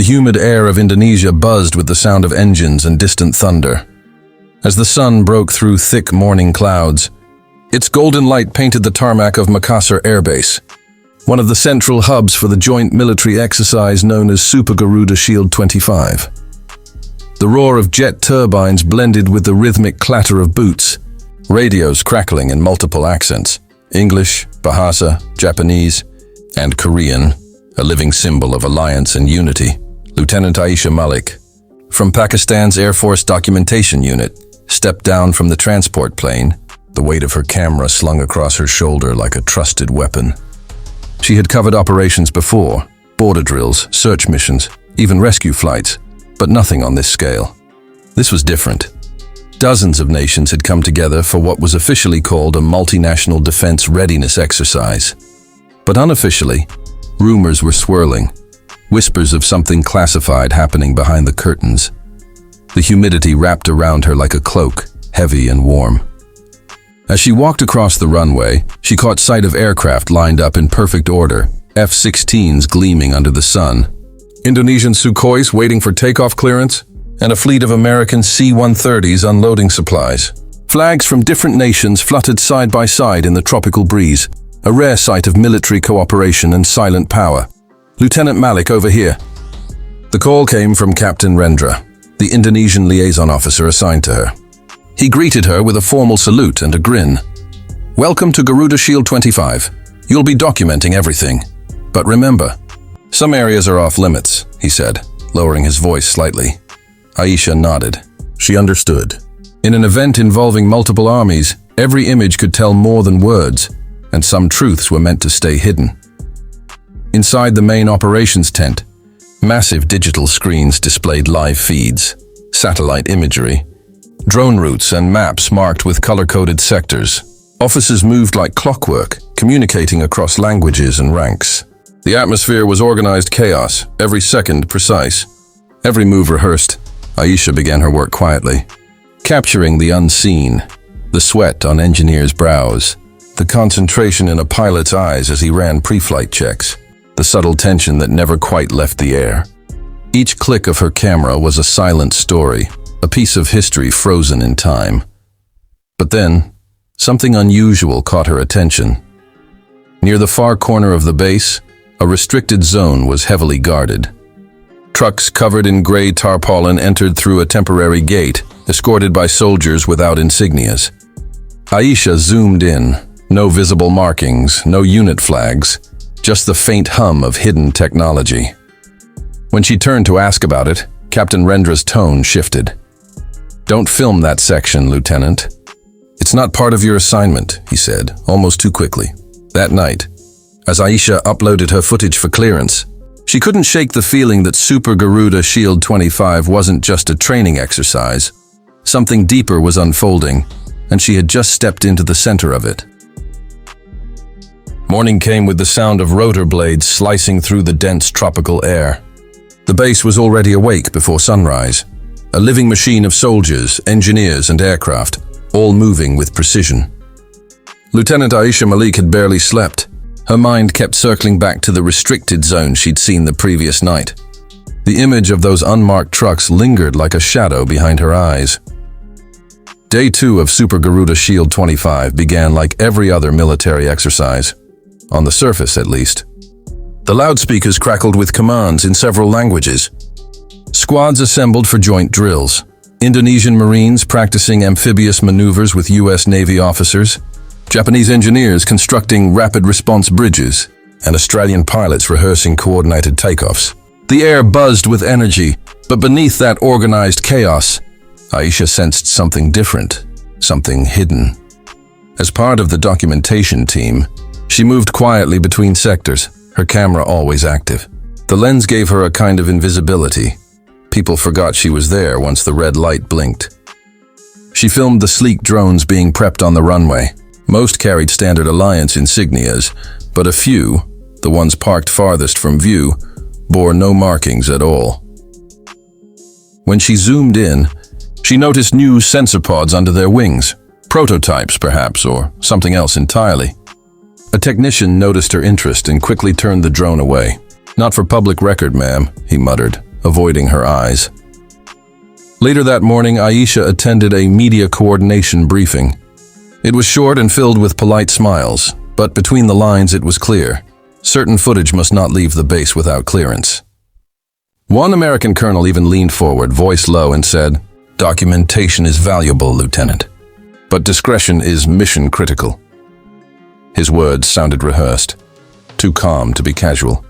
humid air of Indonesia buzzed with the sound of engines and distant thunder. As the sun broke through thick morning clouds, its golden light painted the tarmac of Makassar Air Base, one of the central hubs for the joint military exercise known as Super Garuda Shield 25. The roar of jet turbines blended with the rhythmic clatter of boots, radios crackling in multiple accents: English, Bahasa, Japanese, and Korean, a living symbol of alliance and unity. Lieutenant Aisha Malik, from Pakistan's Air Force Documentation Unit, stepped down from the transport plane, the weight of her camera slung across her shoulder like a trusted weapon. She had covered operations before, border drills, search missions, even rescue flights, but nothing on this scale. This was different. Dozens of nations had come together for what was officially called a multinational defense readiness exercise. But unofficially, rumors were swirling, whispers of something classified happening behind the curtains. The humidity wrapped around her like a cloak, heavy and warm. As she walked across the runway, she caught sight of aircraft lined up in perfect order, F-16s gleaming under the sun, Indonesian Sukhois waiting for takeoff clearance, and a fleet of American C-130s unloading supplies. Flags from different nations fluttered side by side in the tropical breeze, a rare sight of military cooperation and silent power. "Lieutenant Malik, over here." The call came from Captain Rendra, the Indonesian liaison officer assigned to her. He greeted her with a formal salute and a grin. "Welcome to Garuda Shield 25. You'll be documenting everything. But remember, some areas are off limits," he said, lowering his voice slightly. Aisha nodded. She understood. In an event involving multiple armies, every image could tell more than words, and some truths were meant to stay hidden. Inside the main operations tent, massive digital screens displayed live feeds, satellite imagery, drone routes and maps marked with color-coded sectors. Officers moved like clockwork, communicating across languages and ranks. The atmosphere was organized chaos, every second precise. Every move rehearsed. Aisha began her work quietly, capturing the unseen, the sweat on engineers' brows, the concentration in a pilot's eyes as he ran pre-flight checks, the subtle tension that never quite left the air. Each click of her camera was a silent story, a piece of history frozen in time. But then, something unusual caught her attention. Near the far corner of the base, a restricted zone was heavily guarded. Trucks covered in gray tarpaulin entered through a temporary gate, escorted by soldiers without insignias. Aisha zoomed in. No visible markings, no unit flags, just the faint hum of hidden technology. When she turned to ask about it, Captain Rendra's tone shifted. "Don't film that section, Lieutenant. It's not part of your assignment," he said, almost too quickly. That night, as Aisha uploaded her footage for clearance, she couldn't shake the feeling that Super Garuda Shield 25 wasn't just a training exercise. Something deeper was unfolding, and she had just stepped into the center of it. Morning came with the sound of rotor blades slicing through the dense tropical air. The base was already awake before sunrise, a living machine of soldiers, engineers, and aircraft, all moving with precision. Lieutenant Aisha Malik had barely slept. Her mind kept circling back to the restricted zone she'd seen the previous night. The image of those unmarked trucks lingered like a shadow behind her eyes. Day 2 of Super Garuda Shield 25 began like every other military exercise, on the surface at least. The loudspeakers crackled with commands in several languages. Squads assembled for joint drills. Indonesian Marines practicing amphibious maneuvers with U.S. Navy officers, Japanese engineers constructing rapid response bridges, and Australian pilots rehearsing coordinated takeoffs. The air buzzed with energy, but beneath that organized chaos, Aisha sensed something different, something hidden. As part of the documentation team, she moved quietly between sectors, her camera always active. The lens gave her a kind of invisibility. People forgot she was there once the red light blinked. She filmed the sleek drones being prepped on the runway. Most carried standard Alliance insignias, but a few, the ones parked farthest from view, bore no markings at all. When she zoomed in, she noticed new sensor pods under their wings, prototypes perhaps, or something else entirely. A technician noticed her interest and quickly turned the drone away. "Not for public record, ma'am," he muttered. avoiding her eyes. Later that morning, Aisha attended a media coordination briefing. It was short and filled with polite smiles, but between the lines it was clear. Certain footage must not leave the base without clearance. One American colonel even leaned forward, voice low, and said, "Documentation is valuable, Lieutenant, but discretion is mission critical." His words sounded rehearsed, too calm to be casual.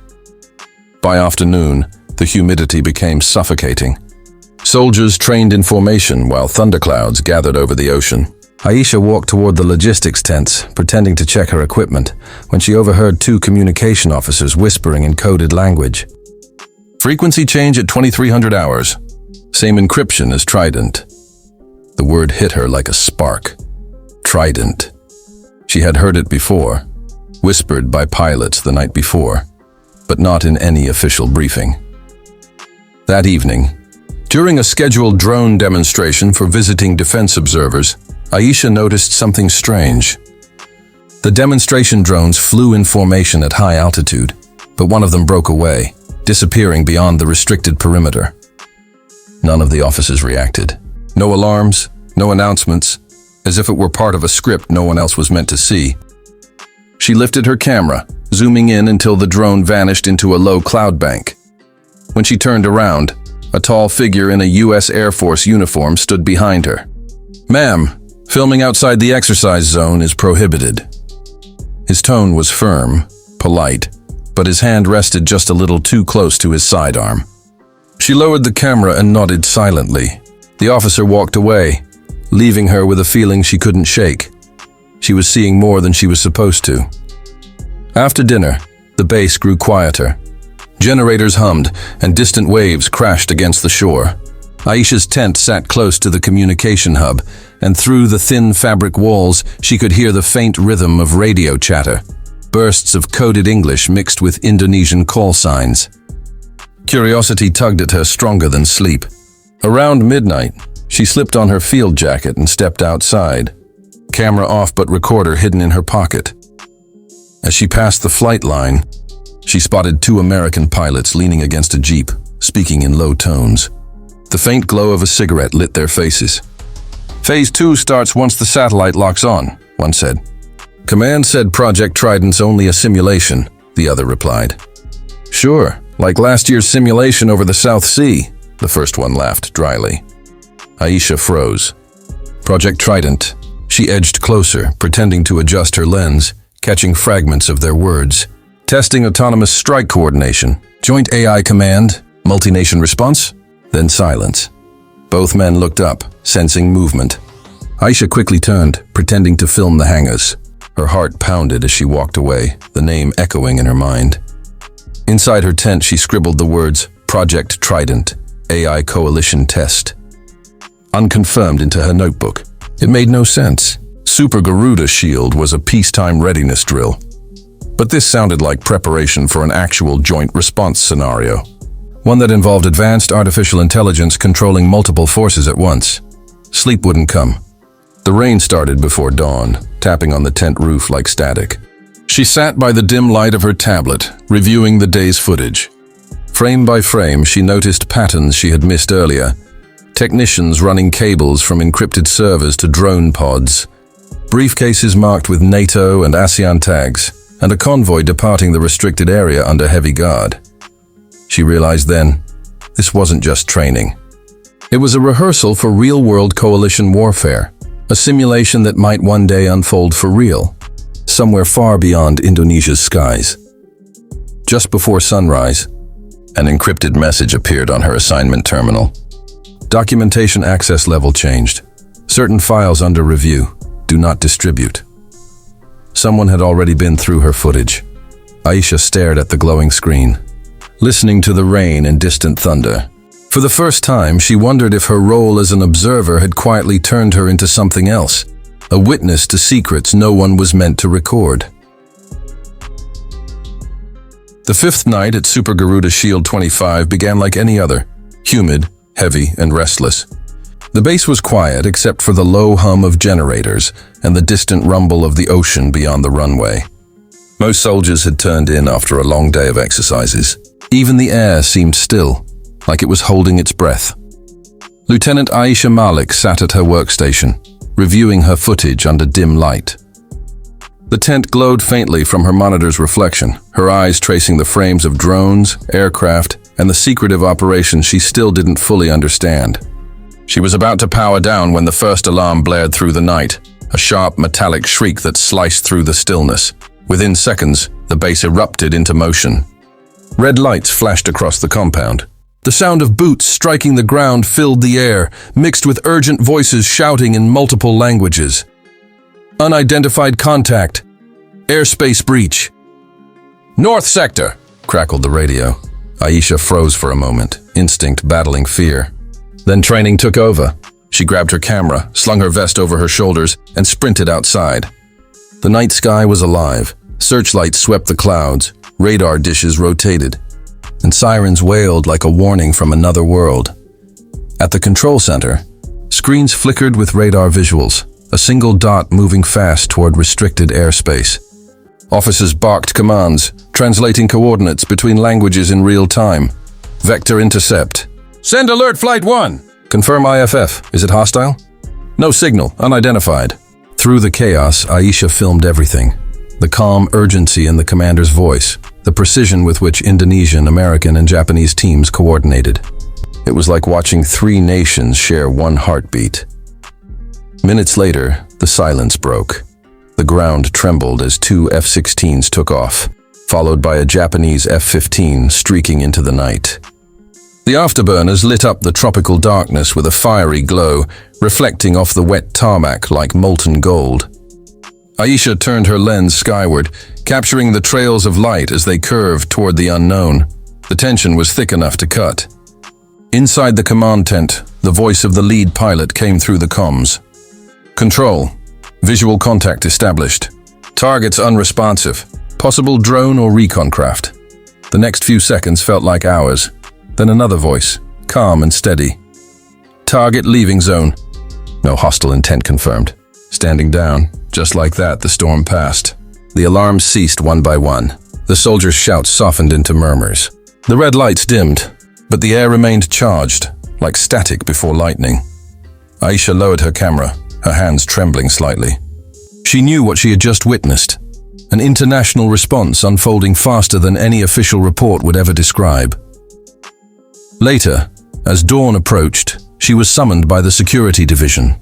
By afternoon, the humidity became suffocating. Soldiers trained in formation while thunderclouds gathered over the ocean. Aisha walked toward the logistics tents, pretending to check her equipment, when she overheard two communication officers whispering in coded language. "Frequency change at 2300 hours. Same encryption as Trident." The word hit her like a spark. Trident. She had heard it before, whispered by pilots the night before, but not in any official briefing. That evening, during a scheduled drone demonstration for visiting defense observers, Aisha noticed something strange. The demonstration drones flew in formation at high altitude, but one of them broke away, disappearing beyond the restricted perimeter. None of the officers reacted. No alarms, no announcements, as if it were part of a script no one else was meant to see. She lifted her camera, zooming in until the drone vanished into a low cloud bank. When she turned around, a tall figure in a U.S. Air Force uniform stood behind her. "Ma'am, filming outside the exercise zone is prohibited." His tone was firm, polite, but his hand rested just a little too close to his sidearm. She lowered the camera and nodded silently. The officer walked away, leaving her with a feeling she couldn't shake. She was seeing more than she was supposed to. After dinner, the base grew quieter. Generators hummed, and distant waves crashed against the shore. Aisha's tent sat close to the communication hub, and through the thin fabric walls, she could hear the faint rhythm of radio chatter, bursts of coded English mixed with Indonesian call signs. Curiosity tugged at her stronger than sleep. Around midnight, she slipped on her field jacket and stepped outside, camera off but recorder hidden in her pocket. As she passed the flight line, she spotted two American pilots leaning against a jeep, speaking in low tones. The faint glow of a cigarette lit their faces. "Phase 2 starts once the satellite locks on," one said. "Command said Project Trident's only a simulation," the other replied. "Sure, like last year's simulation over the South Sea," the first one laughed dryly. Aisha froze. "Project Trident." She edged closer, pretending to adjust her lens, catching fragments of their words. "Testing autonomous strike coordination. Joint AI command. Multi-nation response." Then silence. Both men looked up, sensing movement. Aisha quickly turned, pretending to film the hangars. Her heart pounded as she walked away, the name echoing in her mind. Inside her tent, she scribbled the words, "Project Trident, AI Coalition Test," unconfirmed into her notebook. It made no sense. Super Garuda Shield was a peacetime readiness drill. But this sounded like preparation for an actual joint response scenario. One that involved advanced artificial intelligence controlling multiple forces at once. Sleep wouldn't come. The rain started before dawn, tapping on the tent roof like static. She sat by the dim light of her tablet, reviewing the day's footage. Frame by frame, she noticed patterns she had missed earlier. Technicians running cables from encrypted servers to drone pods. Briefcases marked with NATO and ASEAN tags, and a convoy departing the restricted area under heavy guard. She realized then, this wasn't just training. It was a rehearsal for real-world coalition warfare, a simulation that might one day unfold for real, somewhere far beyond Indonesia's skies. Just before sunrise, an encrypted message appeared on her assignment terminal. Documentation access level changed. Certain files under review. Do not distribute. Someone had already been through her footage. Aisha stared at the glowing screen, listening to the rain and distant thunder. For the first time, she wondered if her role as an observer had quietly turned her into something else, a witness to secrets no one was meant to record. The fifth night at Super Garuda Shield 25 began like any other, humid, heavy, and restless. The base was quiet except for the low hum of generators and the distant rumble of the ocean beyond the runway. Most soldiers had turned in after a long day of exercises. Even the air seemed still, like it was holding its breath. Lieutenant Aisha Malik sat at her workstation, reviewing her footage under dim light. The tent glowed faintly from her monitor's reflection, her eyes tracing the frames of drones, aircraft, and the secretive operations she still didn't fully understand. She was about to power down when the first alarm blared through the night, a sharp metallic shriek that sliced through the stillness. Within seconds, the base erupted into motion. Red lights flashed across the compound. The sound of boots striking the ground filled the air, mixed with urgent voices shouting in multiple languages. Unidentified contact. Airspace breach. North sector, crackled the radio. Aisha froze for a moment, instinct battling fear. Then training took over. She grabbed her camera, slung her vest over her shoulders, and sprinted outside. The night sky was alive. Searchlights swept the clouds, radar dishes rotated, and sirens wailed like a warning from another world. At the control center, screens flickered with radar visuals, a single dot moving fast toward restricted airspace. Officers barked commands, translating coordinates between languages in real time. Vector intercept. Send alert Flight 1! Confirm IFF. Is it hostile? No signal, unidentified. Through the chaos, Aisha filmed everything. The calm urgency in the commander's voice, the precision with which Indonesian, American, and Japanese teams coordinated. It was like watching three nations share one heartbeat. Minutes later, the silence broke. The ground trembled as two F-16s took off, followed by a Japanese F-15 streaking into the night. The afterburners lit up the tropical darkness with a fiery glow, reflecting off the wet tarmac like molten gold. Aisha turned her lens skyward, capturing the trails of light as they curved toward the unknown. The tension was thick enough to cut. Inside the command tent, the voice of the lead pilot came through the comms. Control. Visual contact established. Targets unresponsive. Possible drone or recon craft. The next few seconds felt like hours. Then another voice, calm and steady. Target leaving zone. No hostile intent confirmed. Standing down. Just like that, the storm passed. The alarms ceased one by one. The soldiers' shouts softened into murmurs. The red lights dimmed, but the air remained charged, like static before lightning. Aisha lowered her camera, her hands trembling slightly. She knew what she had just witnessed, an international response unfolding faster than any official report would ever describe. Later, as dawn approached, she was summoned by the security division.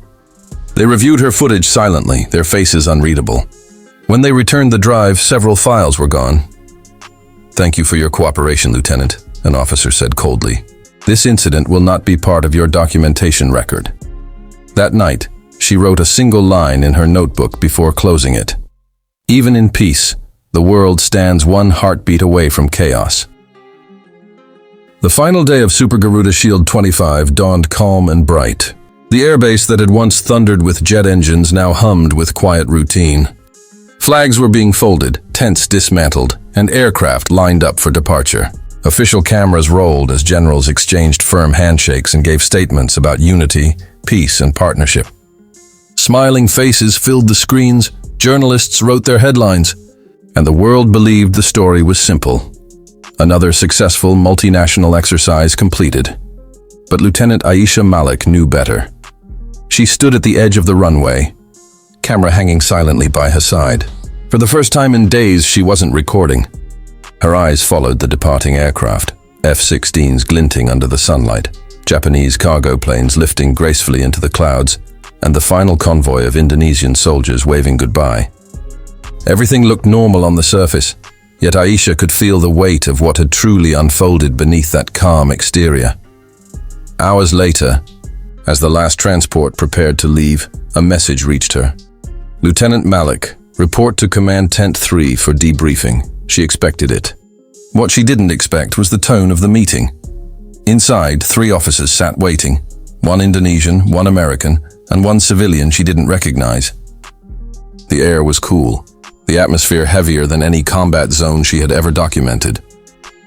They reviewed her footage silently, their faces unreadable. When they returned the drive, several files were gone. "Thank you for your cooperation, Lieutenant," an officer said coldly. "This incident will not be part of your documentation record." That night, she wrote a single line in her notebook before closing it. Even in peace, the world stands one heartbeat away from chaos. The final day of Super Garuda Shield 25 dawned calm and bright. The airbase that had once thundered with jet engines now hummed with quiet routine. Flags were being folded, tents dismantled, and aircraft lined up for departure. Official cameras rolled as generals exchanged firm handshakes and gave statements about unity, peace, and partnership. Smiling faces filled the screens, journalists wrote their headlines, and the world believed the story was simple. Another successful multinational exercise completed. But Lieutenant Aisha Malik knew better. She stood at the edge of the runway, camera hanging silently by her side. For the first time in days, she wasn't recording. Her eyes followed the departing aircraft, F-16s glinting under the sunlight, Japanese cargo planes lifting gracefully into the clouds, and the final convoy of Indonesian soldiers waving goodbye. Everything looked normal on the surface, yet Aisha could feel the weight of what had truly unfolded beneath that calm exterior. Hours later, as the last transport prepared to leave, a message reached her. "Lieutenant Malik, report to Command Tent 3 for debriefing." She expected it. What she didn't expect was the tone of the meeting. Inside, 3 officers sat waiting, one Indonesian, one American, and one civilian she didn't recognize. The air was cool, the atmosphere heavier than any combat zone she had ever documented.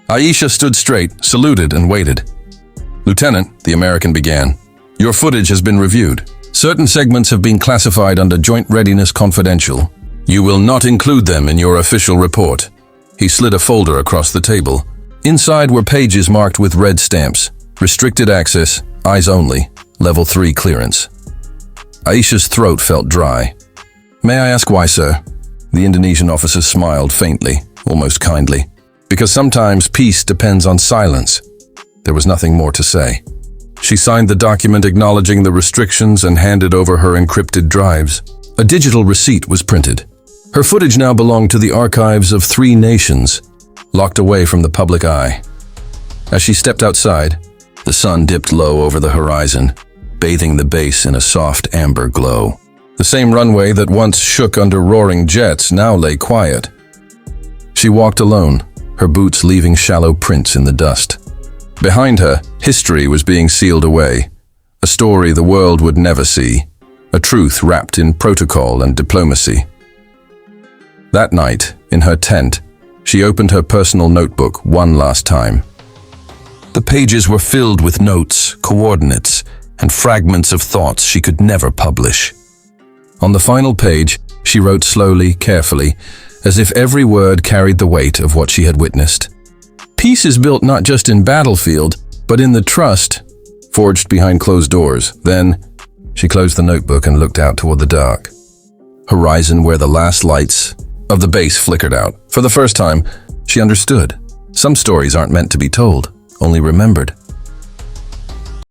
Aisha stood straight, saluted, and waited. "Lieutenant," the American began, "your footage has been reviewed. Certain segments have been classified under Joint Readiness Confidential. You will not include them in your official report." He slid a folder across the table. Inside were pages marked with red stamps. Restricted access, eyes only, level 3 clearance. Aisha's throat felt dry. "May I ask why, sir?" The Indonesian officer smiled faintly, almost kindly. "Because sometimes peace depends on silence." There was nothing more to say. She signed the document acknowledging the restrictions and handed over her encrypted drives. A digital receipt was printed. Her footage now belonged to the archives of 3 nations, locked away from the public eye. As she stepped outside, the sun dipped low over the horizon, bathing the base in a soft amber glow. The same runway that once shook under roaring jets now lay quiet. She walked alone, her boots leaving shallow prints in the dust. Behind her, history was being sealed away, a story the world would never see, a truth wrapped in protocol and diplomacy. That night, in her tent, she opened her personal notebook one last time. The pages were filled with notes, coordinates, and fragments of thoughts she could never publish. On the final page, she wrote slowly, carefully, as if every word carried the weight of what she had witnessed. Peace is built not just in battlefield, but in the trust forged behind closed doors. Then, she closed the notebook and looked out toward the dark horizon where the last lights of the base flickered out. For the first time, she understood. Some stories aren't meant to be told, only remembered.